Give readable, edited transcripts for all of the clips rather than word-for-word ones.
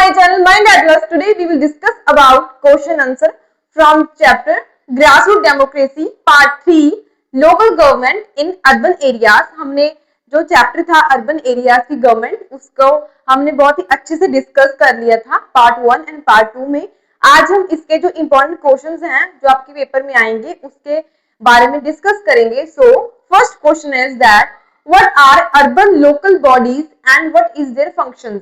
my channel Mind Atlas. Today we will discuss about question answer from chapter Grassroots Democracy Part 3 Local Government in Urban Areas. हमने जो chapter था urban areas की government उसको हमने बहुत ही अच्छे से डिस्कस कर लिया था पार्ट 1 एंड पार्ट 2 में। आज हम इसके जो इंपॉर्टेंट क्वेश्चंस हैं जो आपके पेपर में आएंगे उसके बारे में डिस्कस करेंगे। So first question is that what are urban local bodies and what is their functions.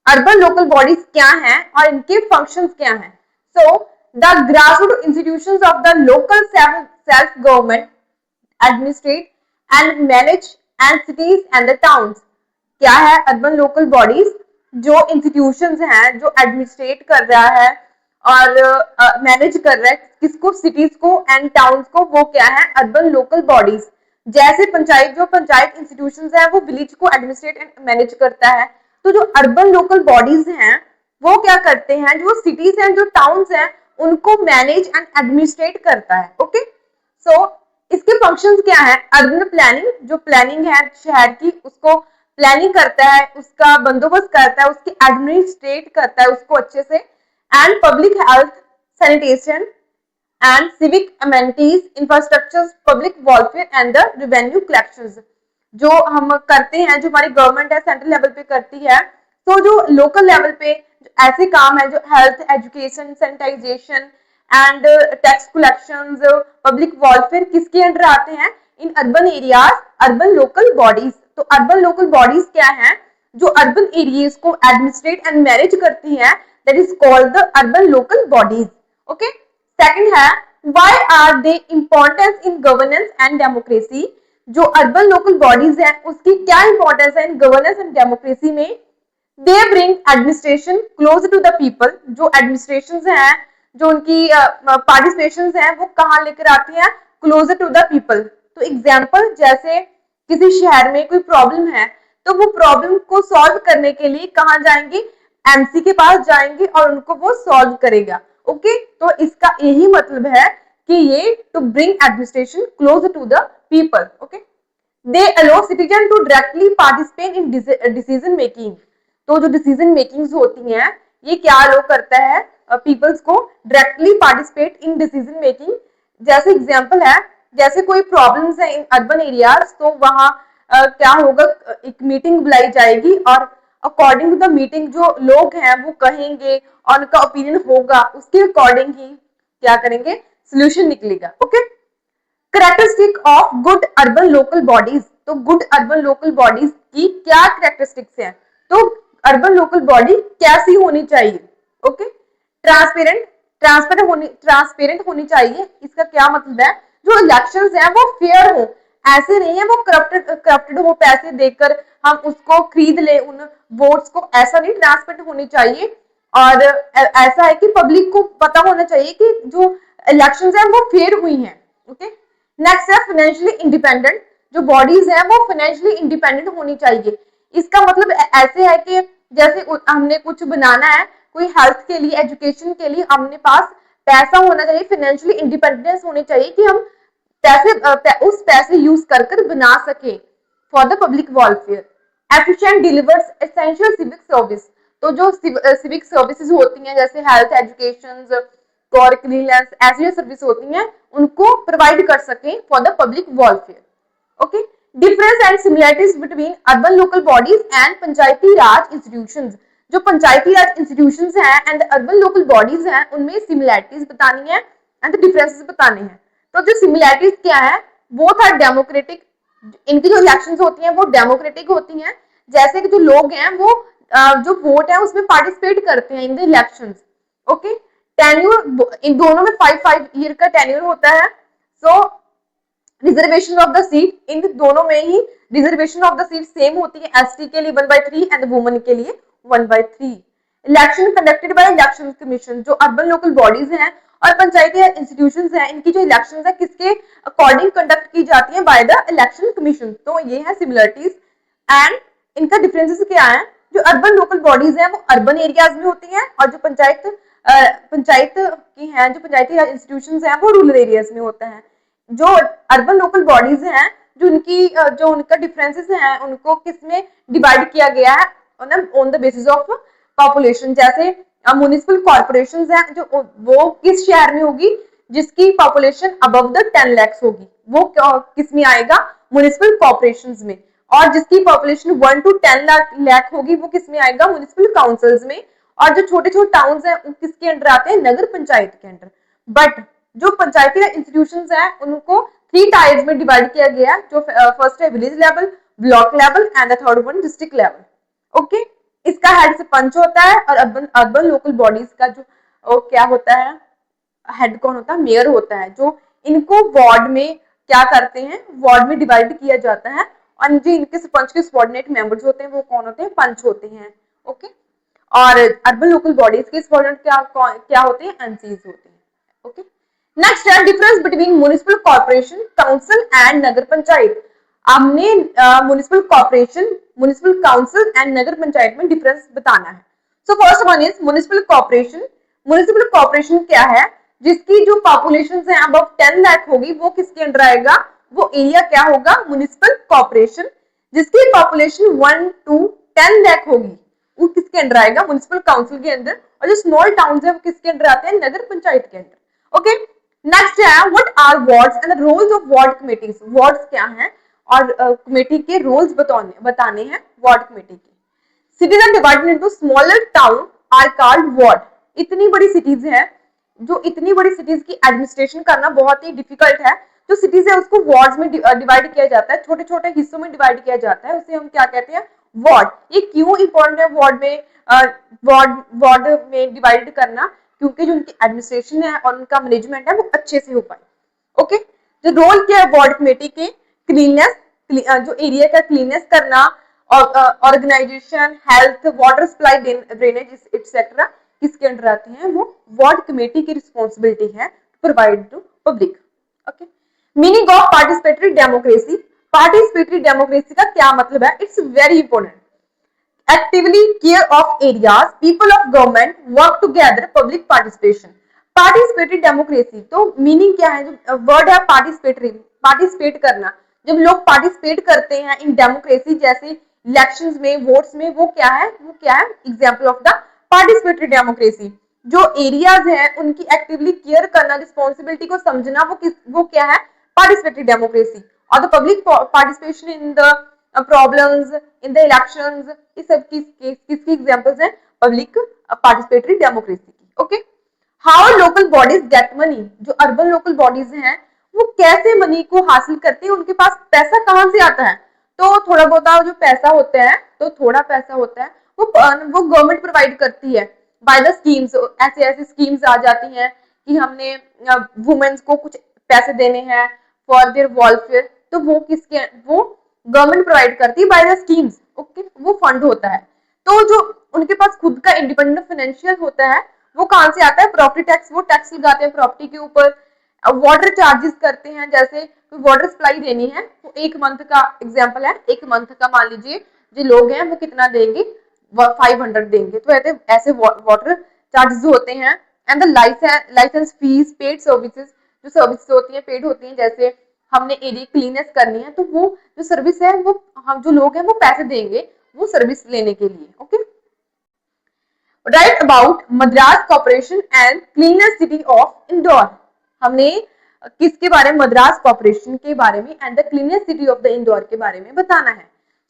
Urban local bodies क्या हैं और इनके फंक्शंस क्या हैं। So the grassroot institutions of the local self government administrate and manage and cities and the towns. क्या है urban local bodies? जो institutions हैं जो एडमिनिस्ट्रेट कर रहा है और मैनेज कर रहा है किसको, सिटीज को एंड टाउन्स को, वो क्या है अर्बन लोकल बॉडीज। जैसे पंचायत इंस्टीट्यूशंस है वो विलेज को एडमिनिस्ट्रेट एंड मैनेज करता है, तो जो अर्बन लोकल बॉडीज हैं वो क्या करते हैं, जो सिटीज हैं जो टाउन्स हैं उनको मैनेज एंड एडमिनिस्ट्रेट करता है। ओके, सो इसके फंक्शंस क्या है? अर्बन प्लानिंग, जो प्लानिंग है शहर की उसको प्लानिंग करता है, उसका बंदोबस्त करता है, उसकी एडमिनिस्ट्रेट करता है उसको अच्छे से। And public health, sanitation and civic amenities, infrastructure, public welfare and the revenue collections जो हम करते हैं, जो हमारी गवर्नमेंट है सेंट्रल लेवल पे करती है। तो जो लोकल लेवल पे ऐसे काम है जो health, education, sanitization and tax collections, public welfare किसके अंडर आते हैं? In urban areas, urban local bodies. तो अर्बन लोकल बॉडीज क्या है? जो अर्बन एरियाज को एडमिनिस्ट्रेट एंड मैनेज करती हैं, that is called the urban local bodies. Okay, second है why are they importance in governance and democracy. जो urban local bodies है उसकी क्या इंपॉर्टेंस है इन गवर्नेंस एंड डेमोक्रेसी में? They bring administration close to the people. जो administration है, जो उनकी पार्टिसिपेशन है वो कहाँ लेकर आती है? Closer to the people. तो एग्जाम्पल, जैसे किसी शहर में कोई प्रॉब्लम है तो वो प्रॉब्लम को सॉल्व करने के लिए कहाँ जाएंगे? एमसी के पास जाएंगे और उनको वो सॉल्व करेगा। ओके, तो इसका यही मतलब है कि ये to bring administration close to the people. Okay, they allow citizen to directly participate in decision making. तो जो डिसीजन मेकिंग होती हैं ये क्या अलो करता है? पीपल्स को directly participate in decision making. जैसे एग्जांपल है, जैसे कोई प्रॉब्लम्स है इन अर्बन एरियाज तो वहां क्या होगा, एक मीटिंग बुलाई जाएगी और अकॉर्डिंग टू द मीटिंग जो लोग हैं वो कहेंगे और उनका ओपिनियन होगा, उसके अकॉर्डिंग ही क्या करेंगे, सोल्यूशन निकलेगा। Okay, characteristic of good urban local bodies. तो गुड अर्बन लोकल बॉडीज की क्या कैरेक्टरिस्टिक्स हैं? तो अर्बन लोकल बॉडी कैसी होनी चाहिए? ओके, ट्रांसपेरेंट होनी चाहिए। इसका क्या मतलब है? जो इलेक्शंस हैं वो फेयर हो, ऐसे नहीं है वो करप्टेड हो, पैसे देकर हम उसको खरीद ले उन वोट्स को, ऐसा नहीं। ट्रांसपेरेंट होनी चाहिए और ऐसा है कि पब्लिक को पता होना चाहिए कि जो इलेक्शंस हैं वो फेयर हुई हैं। ओके, नेक्स्ट है फाइनेंशियली इंडिपेंडेंट। जो बॉडीज हैं वो फाइनेंशियली इंडिपेंडेंट होनी चाहिए। इसका मतलब ऐसे है कि जैसे हमने कुछ बनाना है, कोई हेल्थ के लिए, एजुकेशन के लिए, हमने पास पैसा होना चाहिए, फाइनेंशियली इंडिपेंडेंस होनी चाहिए कि हम उस पैसे यूज कर बना सके for the public welfare. Efficient delivers essential civic service. तो जो सिविक सर्विसेज होती हैं जैसे हेल्थ, एजुकेशन, और क्लीननेस, ऐसी जो सर्विस होती हैं उनको प्रोवाइड कर सके for the public welfare. Okay, difference and similarities between urban local bodies and Panchayati Raj institutions. जो पंचायती राज इंस्टीट्यूशंस हैं एंड अर्बन लोकल बॉडीज हैं उनमें सिमिलरिटीज बतानी है एंड डिफरेंसेस बताने हैं। तो जो सिमिलरिटीज क्या है, बोथ आर डेमोक्रेटिक। इनकी जो इलेक्शंस होती हैं वो डेमोक्रेटिक होती हैं, जैसे कि जो लोग हैं वो जो वोट है उसमें पार्टिसिपेट करते हैं in the elections. Okay, tenure इन दोनों में 5 ईयर का टेन्यूर होता है। So reservation of the seat, इन दोनों में ही reservation of the seat same होती है। एसटी के लिए 1/3 एंड वुमेन के लिए 1/3। Election conducted by election commission. जो अर्बन लोकल बॉडीज हैं और पंचायती इंस्टीट्यूशंस हैं इनकी जो इलेक्शंस है किसके अकॉर्डिंग कंडक्ट की जाती है? By the election commission. तो ये है सिमिलरिटीज एंड इनका डिफरेंसेस क्या है? जो अर्बन लोकल बॉडीज हैं वो अर्बन एरियाज में होती हैं और जो पंचायत की हैं, जो पंचायती राज इंस्टीट्यूशंस हैं वो रूरल एरियाज में होता है। जो अर्बन लोकल बॉडीज हैं जो उनका डिफरेंसेस हैं उनको किसमें डिवाइड किया गया है? On the basis of population, जैसे म्युनिसिपल कॉर्पोरेशन है जो वो किस शहर में होगी जिसकी पॉपुलेशन अबव द 10 लाख होगी, वो किस में आएगा, म्युनिसिपल कॉर्पोरेशन में। और जिसकी पॉपुलेशन 1 to 10 लाख होगी वो किस में आएगा, म्युनिसिपल काउंसिल्स में। और जो छोटे छोटे टाउन्स हैं किसके अंडर आते हैं, नगर पंचायत के अंडर। बट जो पंचायती इंस्टीट्यूशंस हैं उनको 3 टायर्स में डिवाइड किया गया है, जो फर्स्ट है village level, block level and the third one district level. Okay, इसका हेड सरपंच होता है और अर्बन लोकल बॉडीज का जो क्या होता है, हेड कौन होता है, मेयर होता है, जो इनको वार्ड में क्या करते हैं, वार्ड में डिवाइड किया जाता है। और जो इनके सरपंच के सबऑर्डिनेट मेंबर्स होते हैं वो कौन होते हैं, पंच होते हैं। ओके, और अर्बन लोकल बॉडीज के सबऑर्डिनेट क्या होते हैं, एमसीज होते हैं। ओके, नेक्स्ट है difference between municipal corporation, council and nagar panchayat. हमने municipal corporation, municipal council and nagar panchayat में डिफरेंस बताना है। So first one is municipal corporation. Municipal corporation क्या है, जिसकी जो पॉपुलेशन है अबव 10 लाख होगी वो किसके अंडर आएगा, वो एरिया क्या होगा, म्युनिसिपल कॉर्पोरेशन। जिसकी पॉपुलेशन 1 to 10 लाख होगी वो किसके अंडर आएगा, म्युनिसिपल काउंसिल के अंदर। और जो स्मॉल टाउन्स है वो किसके अंदर आते हैं, नगर पंचायत के अंदर। ओके, नेक्स्ट है what are wards and roles of ward committees. Wards क्या हैं और कमेटी के रोल्स बताने हैं वार्ड कमेटी के। Cities are divided into smaller town are called ward. इतनी बड़ी सिटीज हैं, जो इतनी बड़ी सिटीज की एडमिनिस्ट्रेशन करना बहुत ही डिफिकल्ट है। जो सिटीज है उसको वार्ड्स में डिवाइड किया जाता है, छोटे छोटे हिस्सों में डिवाइड किया जाता है, उसे हम क्या कहते हैं, वार्ड। ये क्यों इंपॉर्टेंट है वार्ड में, वार्ड में डिवाइड करना, क्योंकि जो उनकी एडमिनिस्ट्रेशन है और उनका मैनेजमेंट है वो अच्छे से हो पाए। ओके, जो रोल क्या है वार्ड कमेटी के, क्लीननेस, जो एरिया का क्लीननेस करना, organisation, health, water supply, drainage etcetera किसके अंडर आते हैं, वो वार्ड कमेटी की रिस्पॉन्सिबिलिटी है provide to public. Okay, meaning of participatory democracy. Participatory democracy का क्या मतलब है, it's very important. Actively care of areas, people of government work together, public participation. Participatory democracy तो मीनिंग क्या है, जो वर्ड है पार्टिसिपेटरी, पार्टिसिपेट करना। जब लोग पार्टिसिपेट करते हैं इन डेमोक्रेसी जैसे इलेक्शंस में, वोट्स में, वो क्या है example of the participatory democracy. जो एरियाज है उनकी एक्टिवली केयर करना, रिस्पॉन्सिबिलिटी को समझना, वो क्या है, पार्टिसिपेटरी डेमोक्रेसी। और the public participation in the problems in the elections, ये सब किसकी एग्जांपल्स हैं, पब्लिक पार्टिसिपेटरी डेमोक्रेसी की। Okay, how local bodies get money. जो अर्बन लोकल बॉडीज हैं वो कैसे मनी को हासिल करते हैं, उनके पास पैसा कहां से आता है, तो थोड़ा बहुत जो पैसा होता है, तो थोड़ा पैसा होता है वो गवर्नमेंट प्रोवाइड करती है बाय द स्कीम्स। ऐसे ऐसे स्कीम्स आ जाती हैं कि हमने वुमेन्स को कुछ पैसे देने हैं फॉर देयर वेलफेयर, तो वो गवर्नमेंट प्रोवाइड करती है बाय द स्कीम्स। ओके, वो फंड होता है। तो जो उनके पास खुद का इंडिपेंडेंट फाइनेंशियल होता है वो कहां से आता है, प्रॉपर्टी टैक्स, वो टैक्स लगाते हैं प्रॉपर्टी के ऊपर। वाटर चार्जेस करते हैं, जैसे कोई वाटर सप्लाई देनी है तो एक मंथ का एग्जांपल है, एक मंथ का मान लीजिए जो लोग हैं वो कितना देंगे, 500 देंगे, तो ऐसे वाटर चार्जेस होते हैं। And the licence fees, paid services, जो सर्विसेज होती हैं पेड होती हैं, जैसे हमने एरिया क्लीनेस करनी है तो वो जो सर्विस है वो हम जो लोग हैं वो पैसे देंगे वो सर्विस लेने के लिए। Okay, right about Madras corporation and cleanest city of Indore. हमने किसके बारे में, मद्रास कॉर्पोरेशन के बारे में and the cleanest city of the Indore के बारे में बताना है।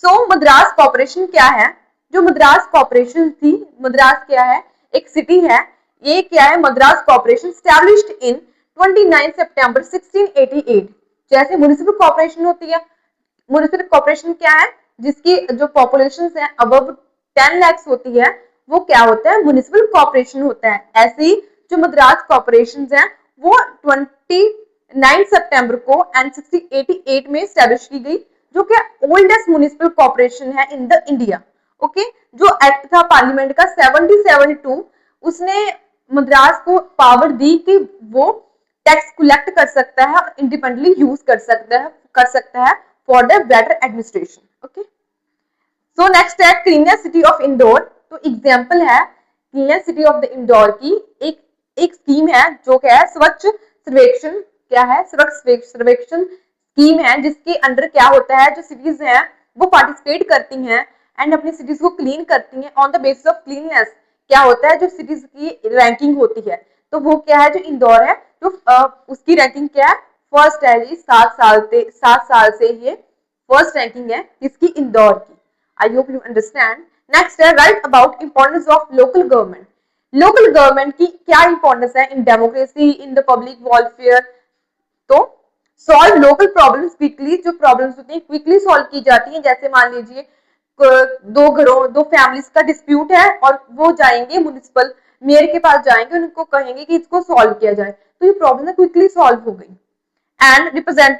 सो मद्रास कॉर्पोरेशन क्या है, जो मद्रास कॉर्पोरेशन थी, मद्रास क्या है, एक सिटी है, ये क्या है, मद्रास कॉर्पोरेशन स्टैब्लिश्ड इन 29 सितंबर 1688। जैसे म्युनिसिपल कॉर्पोरेशन होती है, म्युनिसिपल कॉर्पोरेशन क्या है, जिसकी जो पॉपुलेशन है अबव 10 लाख होती है वो क्या होता है, म्युनिसिपल कॉर्पोरेशन होता है। ऐसे ही जो मद्रास कॉर्पोरेशन है वो 29 सितंबर को एंड 1688 में स्टैब्लिश की गई, जो कि ओल्डेस्ट म्युनिसिपल कॉर्पोरेशन है इन द इंडिया। ओके, जो एक्ट था पार्लियामेंट का 1772, उसने मद्रास को पावर दी कि वो टैक्स कलेक्ट कर सकता है और इंडिपेंडेंटली यूज कर सकता है for the better administration. Okay, so next है क्लीनेस्ट सिटी ऑफ इंदौर। तो एग्जांपल है cleanest city of the Indore की एक स्कीम है जो क्या है, स्वच्छ सर्वेक्षण, क्या है, स्वच्छ सर्वेक्षण स्कीम है, जिसके अंडर क्या होता है, जो सिटीज हैं वो पार्टिसिपेट करती हैं एंड अपनी सिटीज को क्लीन करती हैं on the basis of cleanness. क्या होता है, जो सिटीज की रैंकिंग होती है, तो वो क्या है, जो इंदौर है, जो उसकी रैंकिंग क्या है, फर्स्ट है जी। 7 साल से ये फर्स्ट रैंकिंग है किसकी, इंदौर की। I hope you understand. Next है right about importance of local government. Local government की क्या इंपॉर्टेंस है in democracy, in the public welfare. तो सॉल्व लोकल प्रॉब्लम्स क्विकली, जो प्रॉब्लम्स होती हैं क्विकली सॉल्व की जाती हैं। जैसे मान लीजिए दो फैमिलीज का डिस्प्यूट है और वो जाएंगे म्युनिसिपल मेयर के पास जाएंगे, उनको कहेंगे कि इसको सॉल्व किया जाए, तो ये प्रॉब्लम क्विकली सॉल्व हो गई। And represent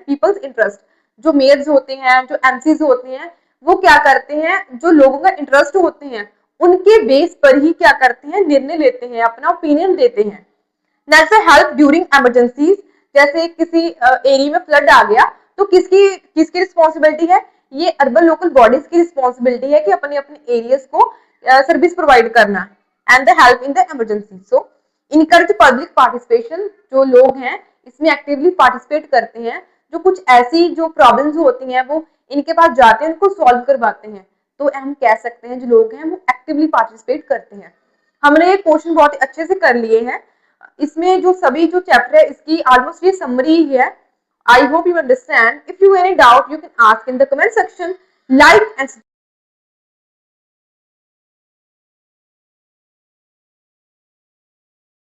people's interest. जो मेयर्स होते हैं, जो एमसीज होते हैं, वो क्या करते हैं, जो लोगों का इंटरेस्ट होते हैं उनके बेस पर ही क्या करते हैं, निर्णय लेते हैं, अपना ओपिनियन देते हैं। नेक्स्ट है हेल्प ड्यूरिंग इमरजेंसीज। जैसे किसी एरिया में फ्लड आ गया तो किसकी किसकी रिस्पॉन्सिबिलिटी है, ये अर्बन लोकल बॉडीज की रिस्पॉन्सिबिलिटी है कि अपने अपने एरियाज को सर्विस प्रोवाइड करना and the help in the emergency. So encourage public participation. जो लोग हैं इसमें एक्टिवली पार्टिसिपेट करते हैं, जो कुछ ऐसी जो प्रॉब्लम्स होती हैं वो इनके पास जाते हैं, उनको सॉल्व करवाते हैं, तो हम कह सकते हैं जो लोग हैं वो एक्टिवली पार्टिसिपेट करते हैं। हमने ये क्वेश्चन बहुत अच्छे से कर लिए हैं। इसमें जो सभी जो चैप्टर है इसकी ऑलमोस्ट ये समरी ही है। आई hope you understand. If you any doubt you can ask in the comment section. Like and